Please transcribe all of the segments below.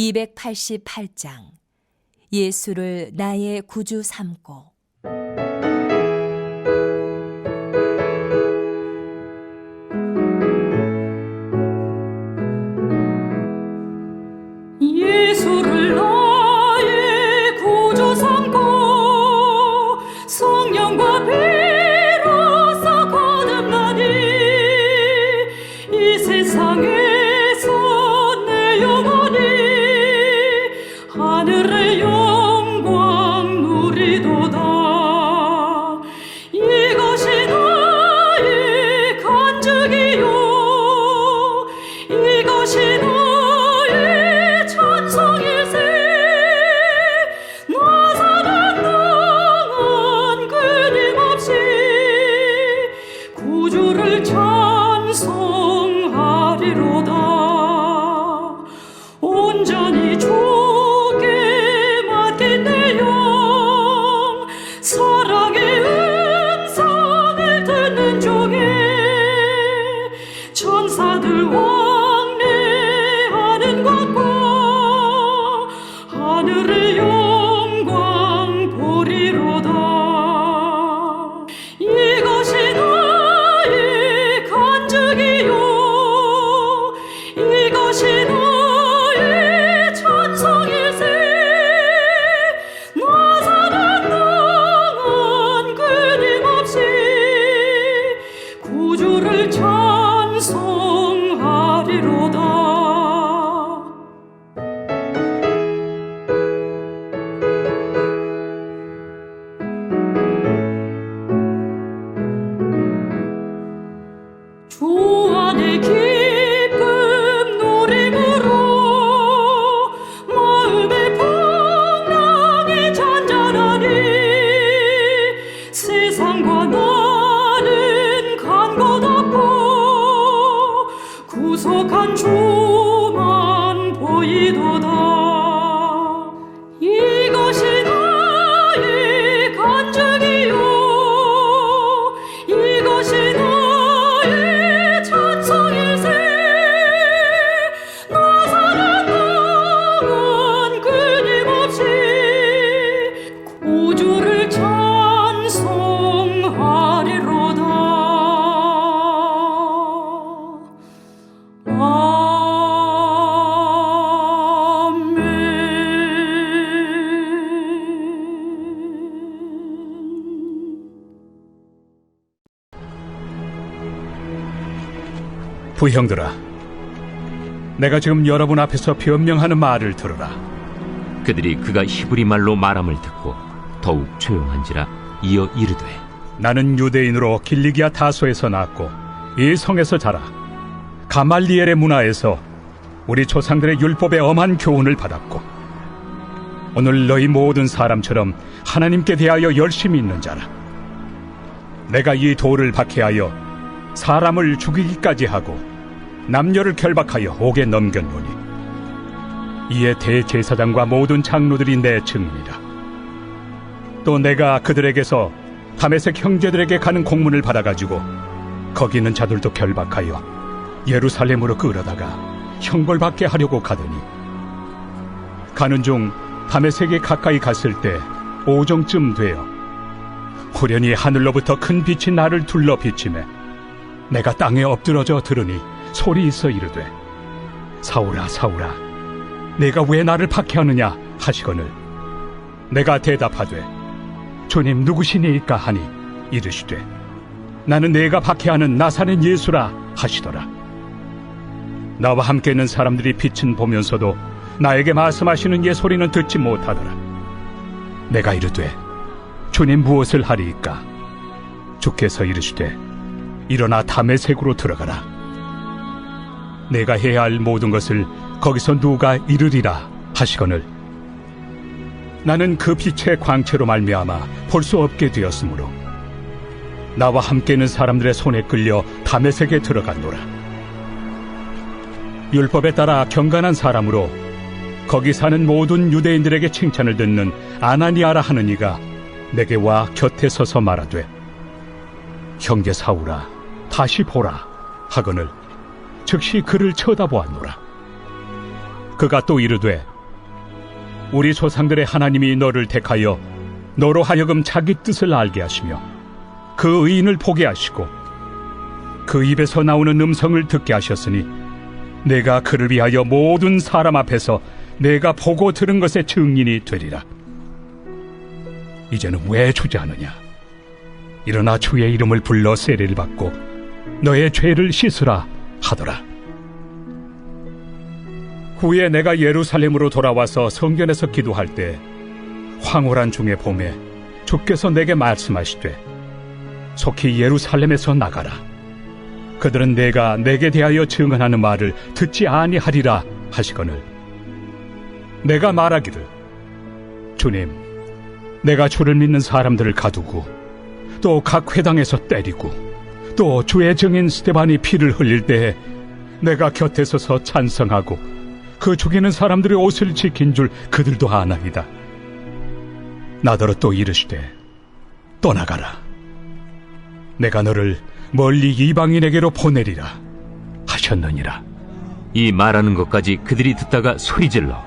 288장 예수를 나의 구주 삼고. 예수를 나의 구주 삼고 성령과 비로소 거듭나니 이 세상에서 내 영혼이 하늘의 영광 누리도다. 이것이 나의 간증이요, 이것이 나의 찬송일세. 나 사랑 당한 끊임없이 구주를 찬송하리로다. 온전히 주께 맡긴 내 영, 사랑의 음성을 듣는 중에 천사들 왕래하는 것과 하늘의 영광 보리로다. 이것이 나의 간증이요, 이것이 나의 찬송일세. 나 사랑 당한 끊임없이 구주를 찬송하리로다. 주 안에 기쁨 누림으로 마음의 풍랑이 잔잔하니 세상과 나는 간 곳 없고 구속한 주만 보이도다. 이것이 나의 간증이요, 이것이 나의 찬송일세. 나 사랑 당한 끊임없이 구주를 찬송하리로다. 부형들아, 내가 지금 여러분 앞에서 변명하는 말을 들으라. 그들이 그가 히브리 말로 말함을 듣고 더욱 조용한지라 이어 이르되, 나는 유대인으로 길리기아 다소에서 낳았고 이 성에서 자라 가말리엘의 문화에서 우리 조상들의 율법의 엄한 교훈을 받았고 오늘 너희 모든 사람처럼 하나님께 대하여 열심히 있는 자라. 내가 이 돌을 박해하여 사람을 죽이기까지 하고 남녀를 결박하여 옥에 넘겼노니 이에 대제사장과 모든 장로들이 내 증인이라. 또 내가 그들에게서 다메섹 형제들에게 가는 공문을 받아가지고 거기 있는 자들도 결박하여 예루살렘으로 끌어다가 형벌받게 하려고 가더니 가는 중 다메섹에 가까이 갔을 때 오정쯤 되어 후련히 하늘로부터 큰 빛이 나를 둘러 비치매 내가 땅에 엎드러져 들으니 소리 있어 이르되, 사울아 사울아 내가 왜 나를 박해하느냐 하시거늘 내가 대답하되, 주님 누구시니이까 하니 이르시되, 나는 내가 박해하는 나사렛 예수라 하시더라. 나와 함께 있는 사람들이 빛은 보면서도 나에게 말씀하시는 예 소리는 듣지 못하더라. 내가 이르되, 주님 무엇을 하리이까? 주께서 이르시되, 일어나 다메섹으로 들어가라. 내가 해야 할 모든 것을 거기서 누가 이르리라 하시거늘 나는 그 빛의 광채로 말미암아 볼 수 없게 되었으므로 나와 함께 있는 사람들의 손에 끌려 다메섹에 들어갔노라. 율법에 따라 경건한 사람으로 거기 사는 모든 유대인들에게 칭찬을 듣는 아나니아라 하는 이가 내게 와 곁에 서서 말하되, 형제 사울아 다시 보라 하거늘 즉시 그를 쳐다보았노라. 그가 또 이르되 우리 조상들의 하나님이 너를 택하여 너로 하여금 자기 뜻을 알게 하시며 그 의인을 보게 하시고 그 입에서 나오는 음성을 듣게 하셨으니 내가 그를 위하여 모든 사람 앞에서 내가 보고 들은 것의 증인이 되리라. 이제는 왜 주저하느냐? 일어나 주의 이름을 불러 세례를 받고 너의 죄를 씻으라 하더라. 후에 내가 예루살렘으로 돌아와서 성전에서 기도할 때 황홀한 중의 봄에 주께서 내게 말씀하시되 속히 예루살렘에서 나가라. 그들은 내가 내게 대하여 증언하는 말을 듣지 아니하리라 하시거늘 내가 말하기를 주님, 내가 주를 믿는 사람들을 가두고 또 각 회당에서 때리고 또 주의 증인 스데반이 피를 흘릴 때에 내가 곁에 서서 찬성하고 그 죽이는 사람들의 옷을 지킨 줄 그들도 아나이다. 나더러 또 이르시되 떠나가라. 내가 너를 멀리 이방인에게로 보내리라 하셨느니라. 이 말하는 것까지 그들이 듣다가 소리질러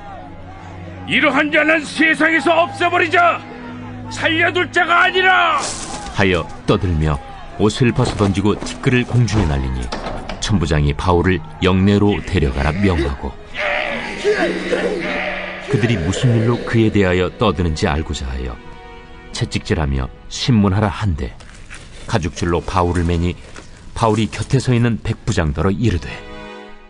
이러한 자는 세상에서 없애버리자. 살려둘 자가 아니라 하여 떠들며 옷을 벗어던지고 티끌을 공중에 날리니 천부장이 바울을 영내로 데려가라 명하고 그들이 무슨 일로 그에 대하여 떠드는지 알고자 하여 채찍질하며 신문하라 한데 가죽줄로 바울을 매니 바울이 곁에 서 있는 백부장더러 이르되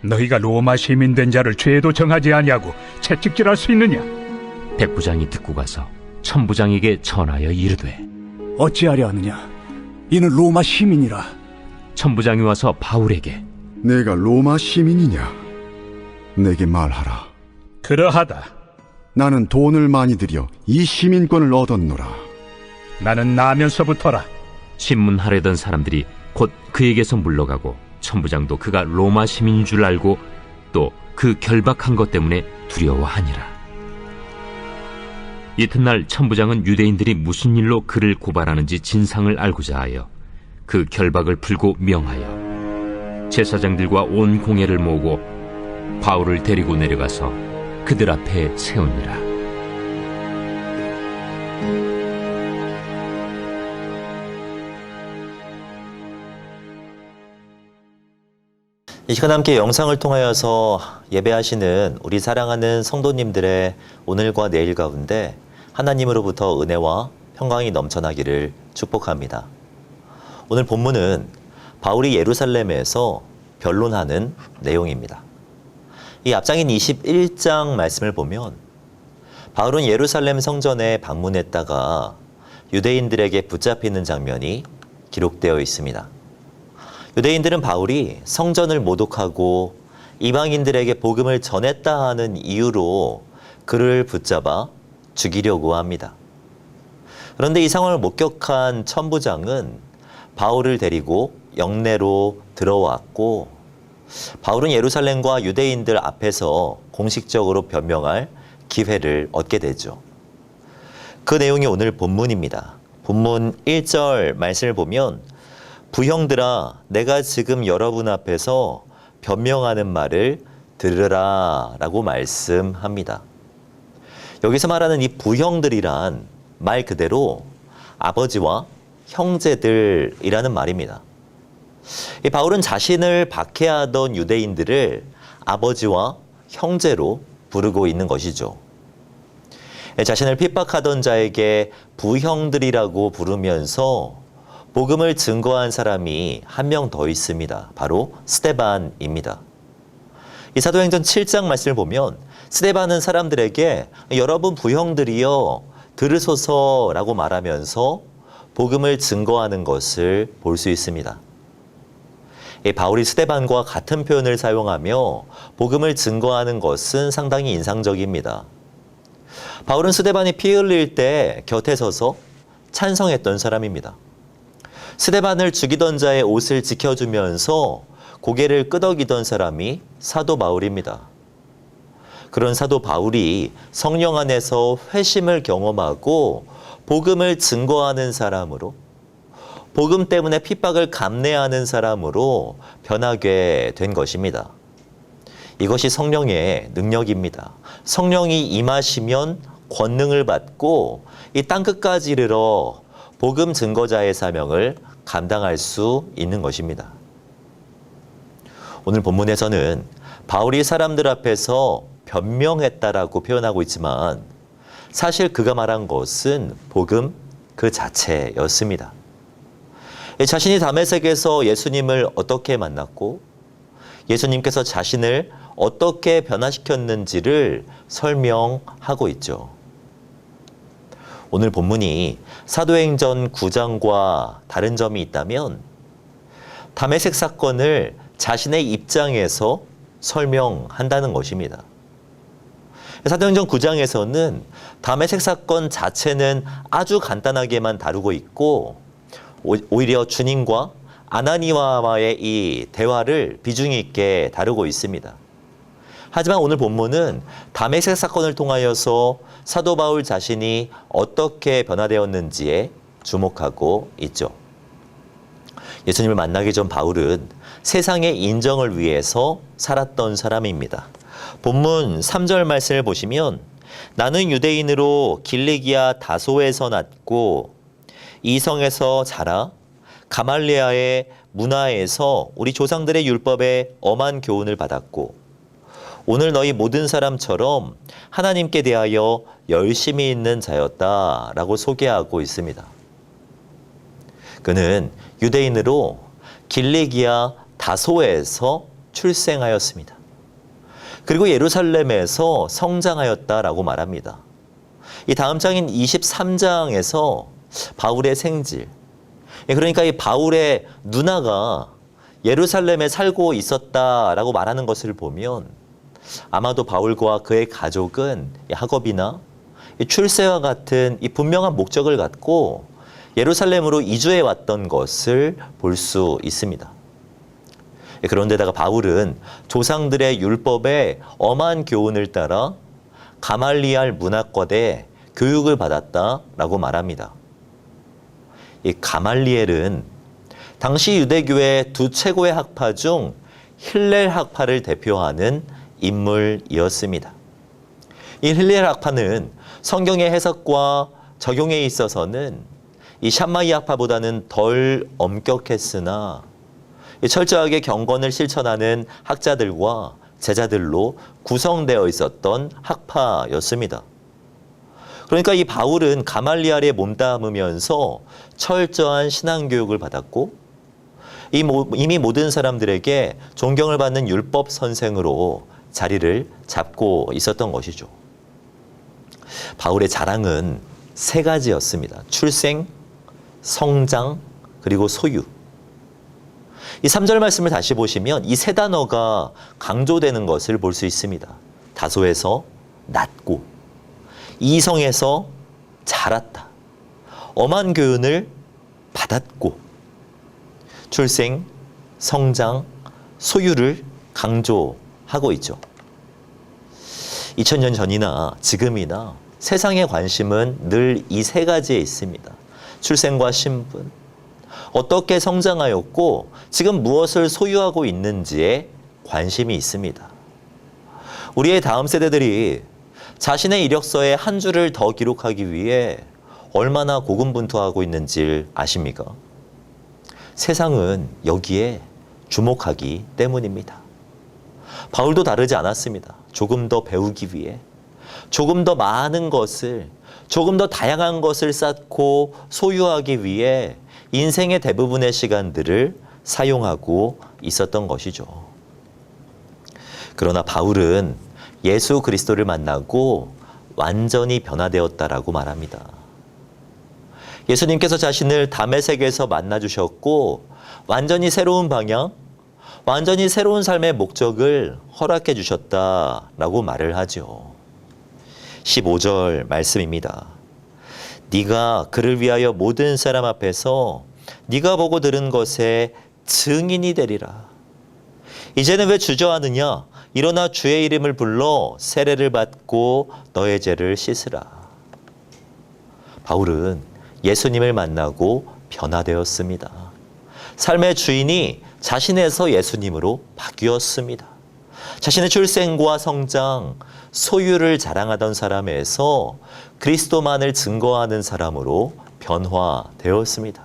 너희가 로마 시민 된 자를 죄도 정하지 아니하고 채찍질할 수 있느냐? 백부장이 듣고 가서 천부장에게 전하여 이르되 어찌하려 하느냐? 이는 로마 시민이라. 천부장이 와서 바울에게 내가 로마 시민이냐? 내게 말하라. 그러하다. 나는 돈을 많이 들여 이 시민권을 얻었노라. 나는 나면서부터라. 신문하려던 사람들이 곧 그에게서 물러가고 천부장도 그가 로마 시민인 줄 알고 또 그 결박한 것 때문에 두려워하니라. 이튿날 천부장은 유대인들이 무슨 일로 그를 고발하는지 진상을 알고자 하여 그 결박을 풀고 명하여 제사장들과 온 공회를 모으고 바울을 데리고 내려가서 그들 앞에 세우니라. 이 시간 함께 영상을 통하여서 예배하시는 우리 사랑하는 성도님들의 오늘과 내일 가운데 하나님으로부터 은혜와 평강이 넘쳐나기를 축복합니다. 오늘 본문은 바울이 예루살렘에서 변론하는 내용입니다. 이 앞장인 21장 말씀을 보면 바울은 예루살렘 성전에 방문했다가 유대인들에게 붙잡히는 장면이 기록되어 있습니다. 유대인들은 바울이 성전을 모독하고 이방인들에게 복음을 전했다 하는 이유로 그를 붙잡아 죽이려고 합니다. 그런데 이 상황을 목격한 천부장은 바울을 데리고 영내로 들어왔고 바울은 예루살렘과 유대인들 앞에서 공식적으로 변명할 기회를 얻게 되죠. 그 내용이 오늘 본문입니다. 본문 1절 말씀을 보면 부형들아, 내가 지금 여러분 앞에서 변명하는 말을 들으라 라고 말씀합니다. 여기서 말하는 이 부형들이란 말 그대로 아버지와 형제들이라는 말입니다. 이 바울은 자신을 박해하던 유대인들을 아버지와 형제로 부르고 있는 것이죠. 자신을 핍박하던 자에게 부형들이라고 부르면서 복음을 증거한 사람이 한 명 더 있습니다. 바로 스데반입니다. 이 사도행전 7장 말씀을 보면 스데반은 사람들에게 여러분 부형들이여 들으소서라고 말하면서 복음을 증거하는 것을 볼 수 있습니다. 바울이 스데반과 같은 표현을 사용하며 복음을 증거하는 것은 상당히 인상적입니다. 바울은 스데반이 피 흘릴 때 곁에 서서 찬성했던 사람입니다. 스데반을 죽이던 자의 옷을 지켜주면서 고개를 끄덕이던 사람이 사도 바울입니다. 그런 사도 바울이 성령 안에서 회심을 경험하고 복음을 증거하는 사람으로, 복음 때문에 핍박을 감내하는 사람으로 변하게 된 것입니다. 이것이 성령의 능력입니다. 성령이 임하시면 권능을 받고 이 땅끝까지 이르러 복음 증거자의 사명을 감당할 수 있는 것입니다. 오늘 본문에서는 바울이 사람들 앞에서 변명했다라고 표현하고 있지만 사실 그가 말한 것은 복음 그 자체였습니다. 자신이 다메섹에서 예수님을 어떻게 만났고 예수님께서 자신을 어떻게 변화시켰는지를 설명하고 있죠. 오늘 본문이 사도행전 9장과 다른 점이 있다면 다메섹 사건을 자신의 입장에서 설명한다는 것입니다. 사도행전 9장에서는 다메섹 사건 자체는 아주 간단하게만 다루고 있고 오히려 주님과 아나니아와의 이 대화를 비중 있게 다루고 있습니다. 하지만 오늘 본문은 다메섹 사건을 통하여서 사도 바울 자신이 어떻게 변화되었는지에 주목하고 있죠. 예수님을 만나기 전 바울은 세상의 인정을 위해서 살았던 사람입니다. 본문 3절 말씀을 보시면 나는 유대인으로 길리기아 다소에서 났고 이 성에서 자라 가말리아의 문화에서 우리 조상들의 율법에 엄한 교훈을 받았고 오늘 너희 모든 사람처럼 하나님께 대하여 열심히 있는 자였다라고 소개하고 있습니다. 그는 유대인으로 길리기아 다소에서 출생하였습니다. 그리고 예루살렘에서 성장하였다라고 말합니다. 이 다음 장인 23장에서 바울의 생질, 그러니까 이 바울의 누나가 예루살렘에 살고 있었다라고 말하는 것을 보면 아마도 바울과 그의 가족은 학업이나 출세와 같은 이 분명한 목적을 갖고 예루살렘으로 이주해 왔던 것을 볼 수 있습니다. 그런데다가 바울은 조상들의 율법에 엄한 교훈을 따라 가말리알 문화권에 교육을 받았다라고 말합니다. 이 가말리엘은 당시 유대교의 두 최고의 학파 중 힐렐 학파를 대표하는 인물이었습니다. 이 힐렐 학파는 성경의 해석과 적용에 있어서는 이 샴마이 학파보다는 덜 엄격했으나 철저하게 경건을 실천하는 학자들과 제자들로 구성되어 있었던 학파였습니다. 그러니까 이 바울은 가말리알에 몸담으면서 철저한 신앙교육을 받았고 이미 모든 사람들에게 존경을 받는 율법 선생으로 자리를 잡고 있었던 것이죠. 바울의 자랑은 세 가지였습니다. 출생, 성장, 그리고 소유. 이 3절 말씀을 다시 보시면 이 세 단어가 강조되는 것을 볼 수 있습니다. 다소에서 낳고, 이성에서 자랐다, 엄한 교훈을 받았고, 출생, 성장, 소유를 강조하고 있죠. 2000년 전이나 지금이나 세상의 관심은 늘 이 세 가지에 있습니다. 출생과 신분, 어떻게 성장하였고 지금 무엇을 소유하고 있는지에 관심이 있습니다. 우리의 다음 세대들이 자신의 이력서에 한 줄을 더 기록하기 위해 얼마나 고군분투하고 있는지 아십니까? 세상은 여기에 주목하기 때문입니다. 바울도 다르지 않았습니다. 조금 더 배우기 위해, 조금 더 많은 것을, 조금 더 다양한 것을 쌓고 소유하기 위해 인생의 대부분의 시간들을 사용하고 있었던 것이죠. 그러나 바울은 예수 그리스도를 만나고 완전히 변화되었다라고 말합니다. 예수님께서 자신을 다메섹에서 만나주셨고 완전히 새로운 방향, 완전히 새로운 삶의 목적을 허락해 주셨다라고 말을 하죠. 15절 말씀입니다. 네가 그를 위하여 모든 사람 앞에서 네가 보고 들은 것에 증인이 되리라. 이제는 왜 주저하느냐? 일어나 주의 이름을 불러 세례를 받고 너의 죄를 씻으라. 바울은 예수님을 만나고 변화되었습니다. 삶의 주인이 자신에서 예수님으로 바뀌었습니다. 자신의 출생과 성장, 소유를 자랑하던 사람에서 그리스도만을 증거하는 사람으로 변화되었습니다.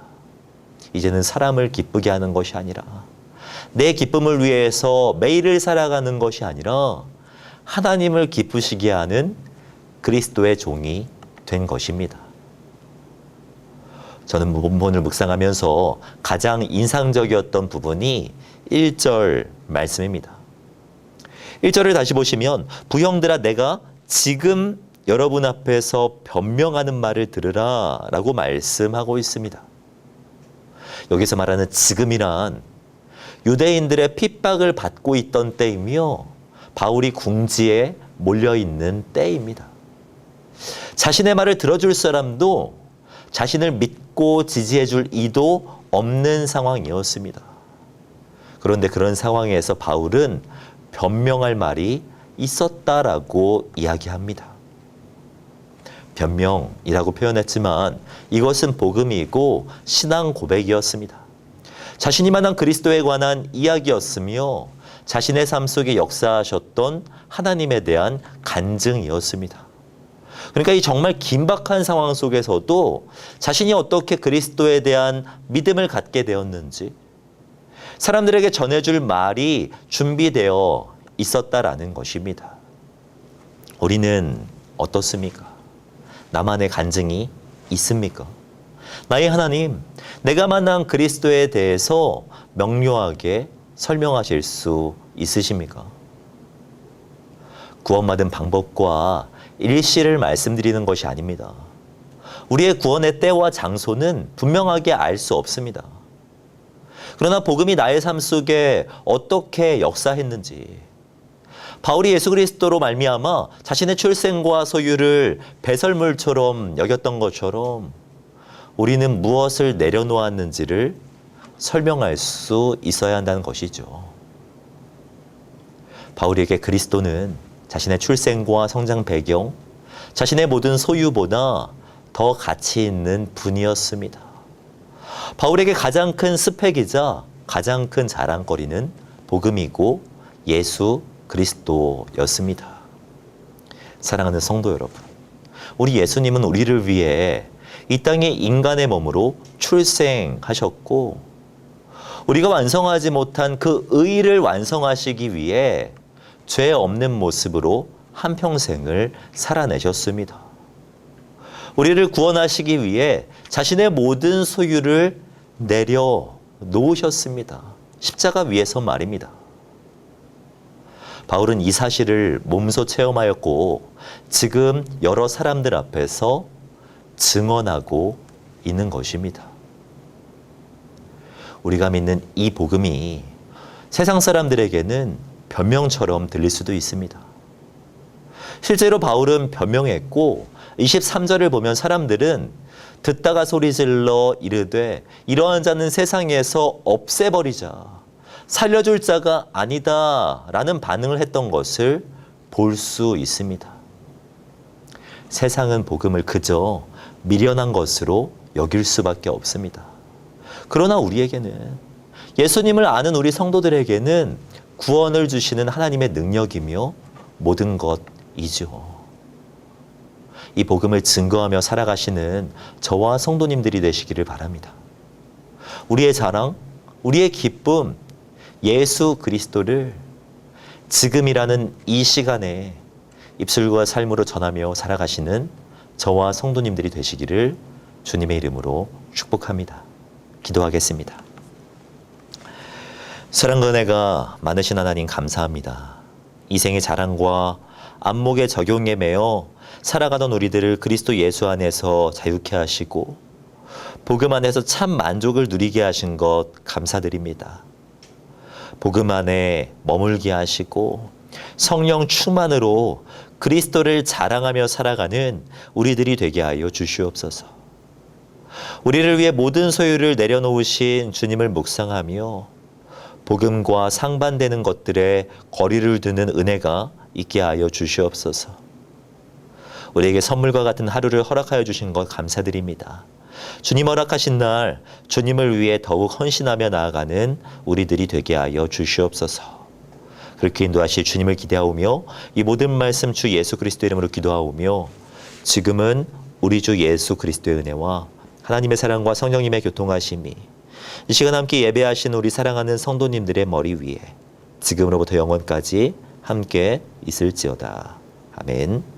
이제는 사람을 기쁘게 하는 것이 아니라 내 기쁨을 위해서 매일을 살아가는 것이 아니라 하나님을 기쁘시게 하는 그리스도의 종이 된 것입니다. 저는 본문을 묵상하면서 가장 인상적이었던 부분이 1절 말씀입니다. 1절을 다시 보시면 부형들아 내가 지금 여러분 앞에서 변명하는 말을 들으라 라고 말씀하고 있습니다. 여기서 말하는 지금이란 유대인들의 핍박을 받고 있던 때이며 바울이 궁지에 몰려있는 때입니다. 자신의 말을 들어줄 사람도 자신을 믿고 지지해줄 이도 없는 상황이었습니다. 그런데 그런 상황에서 바울은 변명할 말이 있었다라고 이야기합니다. 변명이라고 표현했지만 이것은 복음이고 신앙 고백이었습니다. 자신이 만난 그리스도에 관한 이야기였으며 자신의 삶 속에 역사하셨던 하나님에 대한 간증이었습니다. 그러니까 이 정말 긴박한 상황 속에서도 자신이 어떻게 그리스도에 대한 믿음을 갖게 되었는지 사람들에게 전해줄 말이 준비되어 있었다라는 것입니다. 우리는 어떻습니까? 나만의 간증이 있습니까? 나의 하나님, 내가 만난 그리스도에 대해서 명료하게 설명하실 수 있으십니까? 구원받은 방법과 일시를 말씀드리는 것이 아닙니다. 우리의 구원의 때와 장소는 분명하게 알 수 없습니다. 그러나 복음이 나의 삶 속에 어떻게 역사했는지, 바울이 예수 그리스도로 말미암아 자신의 출생과 소유를 배설물처럼 여겼던 것처럼 우리는 무엇을 내려놓았는지를 설명할 수 있어야 한다는 것이죠. 바울에게 그리스도는 자신의 출생과 성장 배경, 자신의 모든 소유보다 더 가치 있는 분이었습니다. 바울에게 가장 큰 스펙이자 가장 큰 자랑거리는 복음이고 예수 그리스도였습니다. 사랑하는 성도 여러분, 우리 예수님은 우리를 위해 이 땅에 인간의 몸으로 출생하셨고 우리가 완성하지 못한 그 의를 완성하시기 위해 죄 없는 모습으로 한평생을 살아내셨습니다. 우리를 구원하시기 위해 자신의 모든 소유를 내려놓으셨습니다. 십자가 위에서 말입니다. 바울은 이 사실을 몸소 체험하였고 지금 여러 사람들 앞에서 증언하고 있는 것입니다. 우리가 믿는 이 복음이 세상 사람들에게는 변명처럼 들릴 수도 있습니다. 실제로 바울은 변명했고 23절을 보면 사람들은 듣다가 소리질러 이르되 이러한 자는 세상에서 없애버리자, 살려줄 자가 아니다 라는 반응을 했던 것을 볼 수 있습니다. 세상은 복음을 그저 미련한 것으로 여길 수밖에 없습니다. 그러나 우리에게는, 예수님을 아는 우리 성도들에게는 구원을 주시는 하나님의 능력이며 모든 것이죠. 이 복음을 증거하며 살아가시는 저와 성도님들이 되시기를 바랍니다. 우리의 자랑, 우리의 기쁨, 예수 그리스도를 지금이라는 이 시간에 입술과 삶으로 전하며 살아가시는 저와 성도님들이 되시기를 주님의 이름으로 축복합니다. 기도하겠습니다. 사랑과 은혜가 많으신 하나님 감사합니다. 이생의 자랑과 안목의 적용에 매여 살아가던 우리들을 그리스도 예수 안에서 자유케 하시고 복음 안에서 참 만족을 누리게 하신 것 감사드립니다. 복음 안에 머물게 하시고 성령 충만으로 그리스도를 자랑하며 살아가는 우리들이 되게 하여 주시옵소서. 우리를 위해 모든 소유를 내려놓으신 주님을 묵상하며 복음과 상반되는 것들에 거리를 두는 은혜가 있게 하여 주시옵소서. 우리에게 선물과 같은 하루를 허락하여 주신 것 감사드립니다. 주님 허락하신 날 주님을 위해 더욱 헌신하며 나아가는 우리들이 되게 하여 주시옵소서. 그렇게 인도하실 주님을 기대하오며 이 모든 말씀 주 예수 그리스도 이름으로 기도하오며 지금은 우리 주 예수 그리스도의 은혜와 하나님의 사랑과 성령님의 교통하심이 이 시간 함께 예배하신 우리 사랑하는 성도님들의 머리 위에 지금으로부터 영원까지 함께 있을지어다. 아멘.